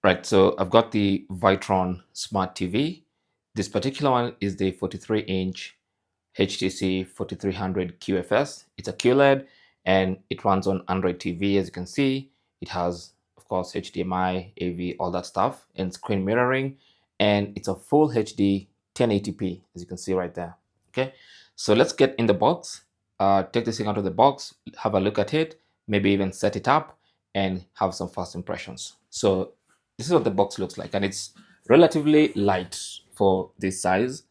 Right, so I've got the Vitron Smart TV. This particular one is the 43-inch HTC 4300 QFS. It's a QLED and it runs on Android TV. As you can see, it has, of course, HDMI, AV, all that stuff, and screen mirroring. And it's a full HD 1080p, as you can see right there. Okay, so let's get in the box, take this thing out of the box, have a look at it, maybe even set it up and have some first impressions. So this is what the box looks like, and it's relatively light for this size.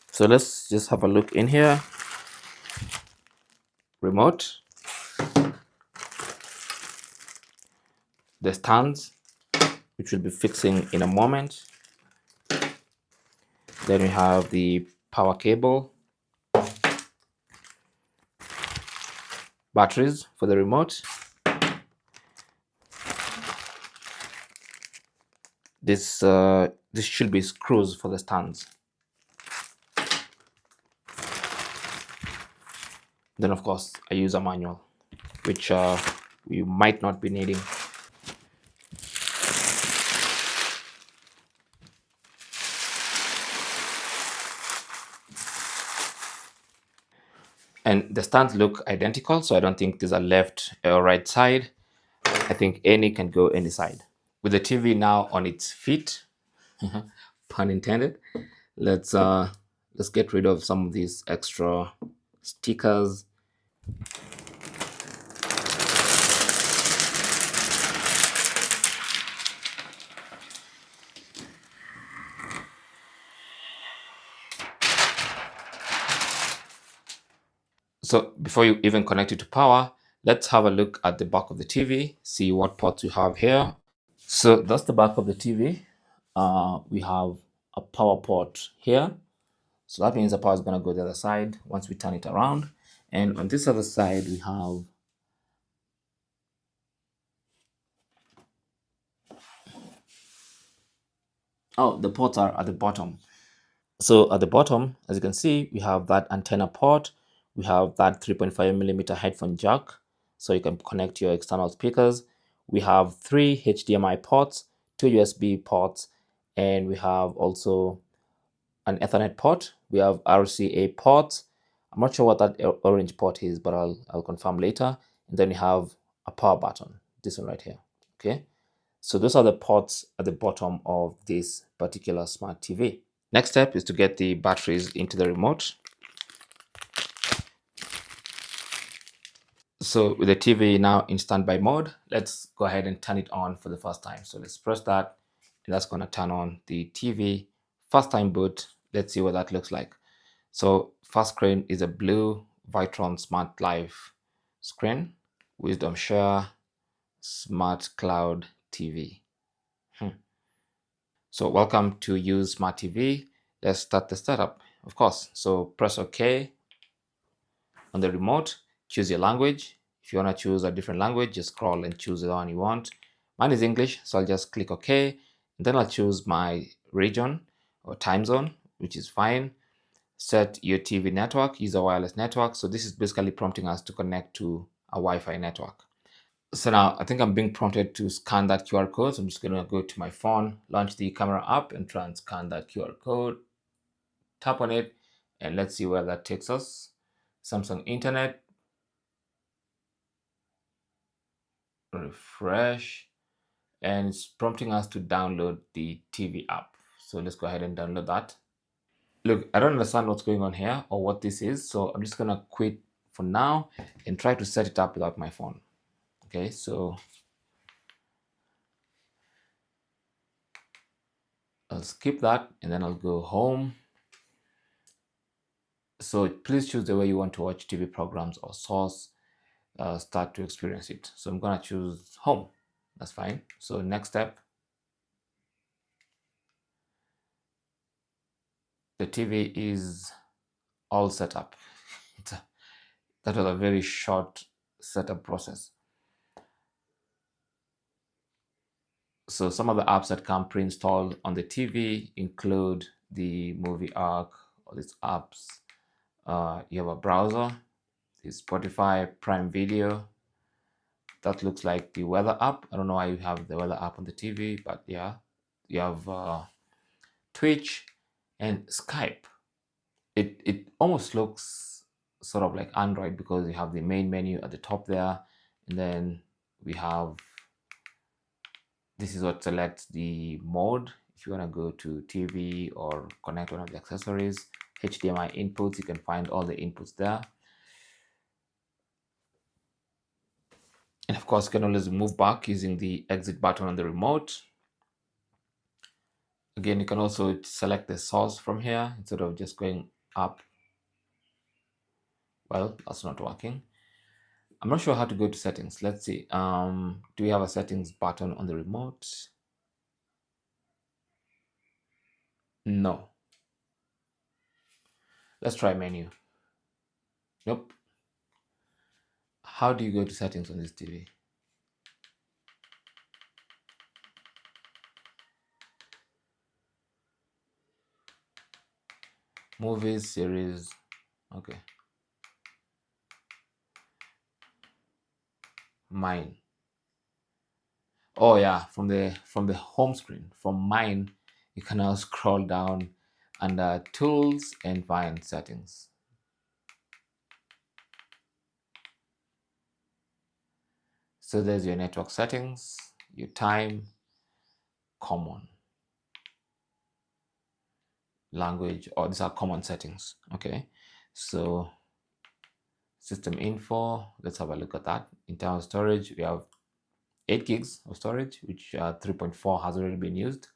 So let's just have a look in here. Remote, the stands, which we'll be fixing in a moment. Then we have the power cable, batteries for the remote. This should be screws for the stands. Then of course I use a manual, which you might not be needing. And the stands look identical, so I don't think there's a left or right side. I think any can go any side. With the TV now on its feet, pun intended, let's get rid of some of these extra stickers. So before you even connect it to power, let's have a look at the back of the TV, see what ports we have here. So that's the back of the TV. We have a power port here. So that means the power is going to go the other side once we turn it around. And on this other side, we have the ports are at the bottom. So at the bottom, as you can see, we have that antenna port. We have that 3.5mm headphone jack, so you can connect your external speakers. We have 3 HDMI ports, 2 USB ports, and we have also an Ethernet port. We have RCA ports. I'm not sure what that orange port is, but I'll confirm later. And then we have a power button, this one right here. Okay, so those are the ports at the bottom of this particular smart TV. Next step is to get the batteries into the remote. So with the TV now in standby mode, let's go ahead and turn it on for the first time. So let's press that, and that's going to turn on the TV. First time boot. Let's see what that looks like. So first screen is a blue Vitron Smart Life screen. Wisdom Share Smart Cloud TV. So welcome to Use Smart TV. Let's start the setup, of course. So press OK on the remote. Choose your language. If you want to choose a different language, just scroll and choose the one you want. Mine is English, so I'll just click OK. And then I'll choose my region or time zone, which is fine. Set your TV network, use a wireless network. So this is basically prompting us to connect to a Wi-Fi network. So now I think I'm being prompted to scan that QR code. So I'm just going to go to my phone, launch the camera app, and try and scan that QR code. Tap on it, and let's see where that takes us. Samsung Internet. Refresh, and it's prompting us to download the TV app. So let's go ahead and download that. Look, I don't understand what's going on here or what this is, so I'm just gonna quit for now and try to set it up without my phone. Okay, so I'll skip that and then I'll go home. So please choose the way you want to watch TV programs or source, start to experience it. So I'm gonna choose home. That's fine. So next step, the TV is all set up. That was a very short setup process. So some of the apps that come pre-installed on the TV include the Movie Arc, all these apps, You have a browser, the Spotify, Prime Video. That looks like the weather app. I don't know why you have the weather app on the TV, but yeah, you have Twitch and Skype. It almost looks sort of like Android because you have the main menu at the top there, and then we have, this is what selects the mode. If you want to go to TV or connect one of the accessories, HDMI inputs, you can find all the inputs there. And of course, you can always move back using the exit button on the remote. Again, you can also select the source from here instead of just going up. Well, that's not working. I'm not sure how to go to settings. Let's see. Do we have a settings button on the remote? No. Let's try menu. Nope. How do you go to settings on this TV? Movies, series. Okay. Mine. Oh yeah, from the home screen. From mine, you can now scroll down under tools and find settings. So there's your network settings, your time, common, language, or these are common settings. Okay, so system info, let's have a look at that. Internal storage, we have 8 gigs of storage, which 3.4 has already been used.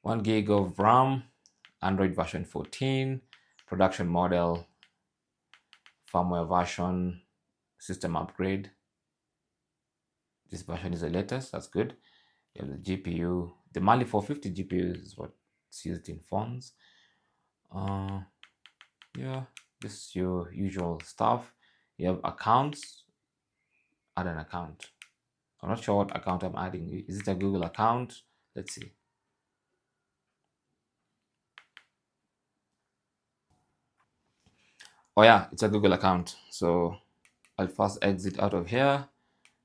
1 gig of RAM, Android version 14, production model, firmware version, system upgrade. This version is the latest, that's good. You have the GPU, the Mali 450 GPU is what's used in phones. Yeah, this is your usual stuff. You have accounts, add an account. I'm not sure what account I'm adding. Is it a Google account? Let's see. Oh yeah, it's a Google account. So I'll first exit out of here.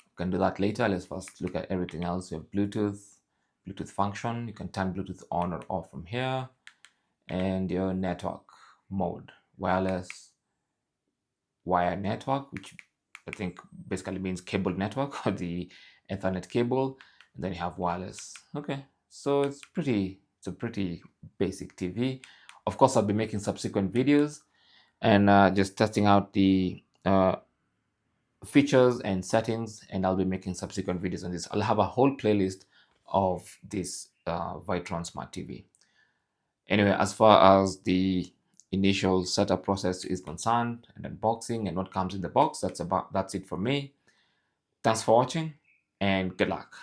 You can do that later. Let's first look at everything else. You have Bluetooth function. You can turn Bluetooth on or off from here. And your network mode, wireless, wire network, which I think basically means cable network or the Ethernet cable. And then you have wireless. Okay, so it's a pretty basic TV. Of course, I'll be making subsequent videos and just testing out the features and settings, and I'll be making subsequent videos on this. I'll have a whole playlist of this Vitron Smart TV. Anyway, as far as the initial setup process is concerned and unboxing and what comes in the box, that's it for me. Thanks for watching and good luck.